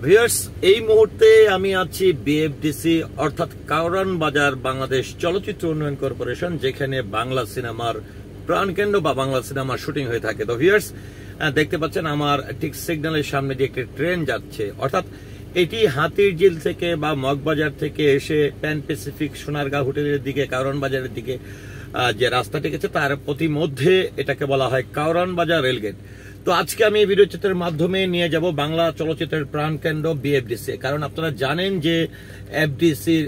Viewers, এই মুহূর্তে আমি আছি বিএফডিসি অর্থাৎ কারওয়ান বাজার বাংলাদেশ চলচ্চিত্র উন্নয়ন কর্পোরেশন, যেখানে বাংলা সিনেমার প্রাণকেন্দ্র বা বাংলা সিনেমার শুটিং হয়ে থাকে। তো ভিউয়ার্স, দেখতে পাচ্ছেন আমার ঠিক সিগন্যালের সামনে দিয়ে একটি ট্রেন যাচ্ছে, অর্থাৎ এটি হাতিরঝিল থেকে বা মগবাজার থেকে এসে প্যান প্যাসিফিক সোনারগাঁ হোটেলের দিকে কারওয়ান বাজারের দিকে যে রাস্তাটি গেছে তার প্রতিমধ্যে এটাকে বলা হয় কারওয়ান বাজার রেলগেট। তো আজকে আমি এই ভিডিও চিত্রের মাধ্যমে নিয়ে যাব বাংলা চলচ্চিত্রের প্রাণকেন্দ্র বিএফডিসি। কারণ আপনারা জানেন যে এফডিসির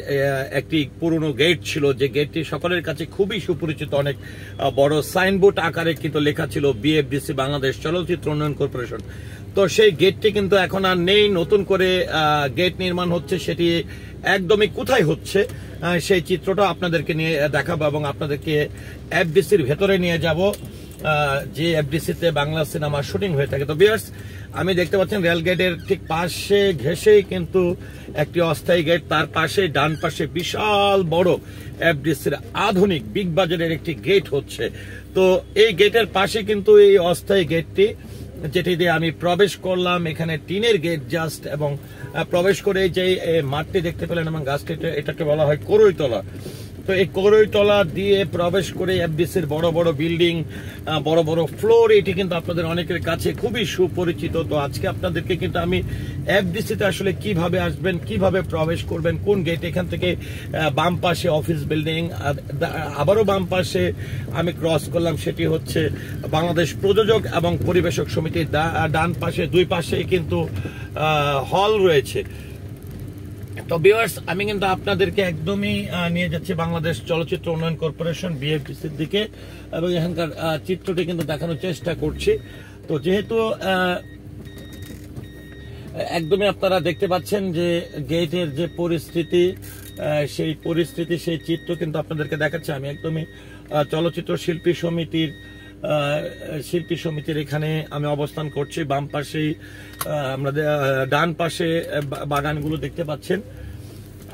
একটি পুরনো গেট ছিল, যে গেটটি সকলের কাছে খুবই সুপরিচিত, অনেক বড় সাইনবোর্ড আকারে কিন্তু লেখা ছিল বিএফডিসি বাংলাদেশ চলচ্চিত্র উন্নয়ন কর্পোরেশন। তো সেই গেটটি কিন্তু এখন আর নেই, নতুন করে গেট নির্মাণ হচ্ছে। সেটি একদমই কোথায় হচ্ছে সেই চিত্রটা আপনাদেরকে নিয়ে দেখাবো এবং আপনাদেরকে এফডিসির ভেতরে নিয়ে যাব, যে এফডিসিতে বাংলা সিনেমা শুটিং হয়ে থাকে। তো ভিউয়ার্স, আমি দেখতে পাচ্ছেন রেল গেটের ঠিক পাশে ঘেঁষেই কিন্তু একটি অস্থায়ী গেট, তার পাশে ডান পাশে বিশাল বড় এফডিসির আধুনিক বিগ বাজারের একটি গেট হচ্ছে। তো এই গেটের পাশে কিন্তু এই অস্থায়ী গেটটি, যেটি দিয়ে আমি প্রবেশ করলাম, এখানে টিনের গেট জাস্ট, এবং প্রবেশ করে যে মাঠটি দেখতে পেলেন এবং গাছটি, এটাকে বলা হয় করইতলা। তো এই করইতলা দিয়ে প্রবেশ করে এফডিসির বড় বড় বিল্ডিং, বড় বড় ফ্লোর, এটি কিন্তু আপনাদের অনেকের কাছে খুবই সুপরিচিত। তো আজকে আপনাদেরকে কিন্তু আমি এফডিসিতে আসলে কিভাবে আসবেন, কিভাবে প্রবেশ করবেন, কোন গেট, এখান থেকে বাম পাশে অফিস বিল্ডিং, আবারও বাম পাশে আমি ক্রস করলাম, সেটি হচ্ছে বাংলাদেশ প্রযোজক এবং পরিবেশক সমিতির ডান পাশে, দুই পাশেই কিন্তু হল রয়েছে। তো ভিউয়ার্স, আমি কিন্তু আপনাদেরকে একদমই নিয়ে যাচ্ছি বাংলাদেশ চলচ্চিত্র উন্নয়ন কর্পোরেশন বিএফডিসির দিকে, এবং এখানকার চিত্রটি কিন্তু দেখানোর চেষ্টা করছি। তো যেহেতু একদমই আপনারা দেখতে পাচ্ছেন যে গেটের যে পরিস্থিতি, সেই চিত্র কিন্তু আপনাদেরকে দেখাচ্ছে। আমি একদমই চলচ্চিত্র শিল্পী সমিতির এখানে আমি অবস্থান করছি। বাম পাশেই আমাদের ডান পাশে বাগানগুলো দেখতে পাচ্ছেন।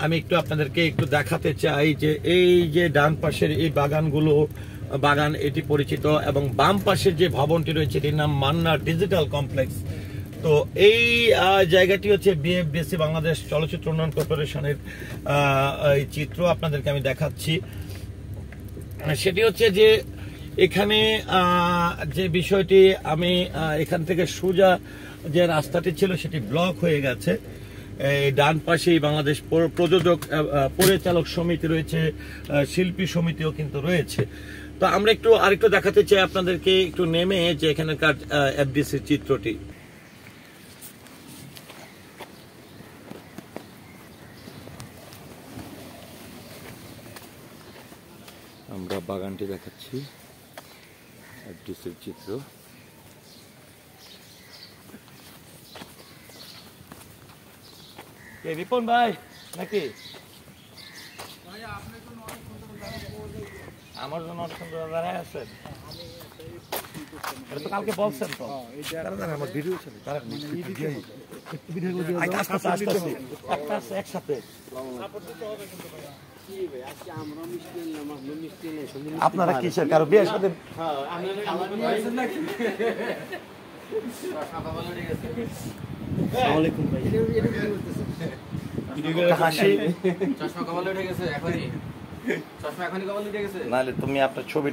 আমি একটু আপনাদেরকে একটু দেখাতে চাই যে এই যে ডান পাশের এই বাগান এটি পরিচিত, এবং বাম পাশের যে ভবনটি রয়েছে এটির নাম মান্না ডিজিটাল কমপ্লেক্স। তো এই জায়গাটি হচ্ছে বিএফডিসি বাংলাদেশ চলচ্চিত্র উন্নয়ন কর্পোরেশনের এই চিত্র আপনাদেরকে আমি দেখাচ্ছি। সেটি হচ্ছে যে এখানে যে বিষয়টি, আমি এখান থেকে সোজা যে রাস্তাটি ছিল সেটি ব্লক হয়ে গেছে। ডান পাশেই বাংলাদেশ প্রযোজক পরিচালক সমিতি রয়েছে, শিল্পী সমিতিও কিন্তু রয়েছে। তো আমরা আরেকটু দেখাতে চাই আপনাদেরকে, একটু নেমে যে এখানকার এফডিসির চিত্রটি। আমরা বাগানটি দেখাচ্ছি, এফডিসির চিত্র। রিপন ভাই নাকি আমার জন্য অনেক সুন্দর দাঁড়ায় আছেন, এটা তো কালকে বলছেন। তো আমার ভিডিও চলে, একসাথে আপনারা কিসের কারো বিয়ের সাথে হাসি নাহলে তুমি আপনার ছবি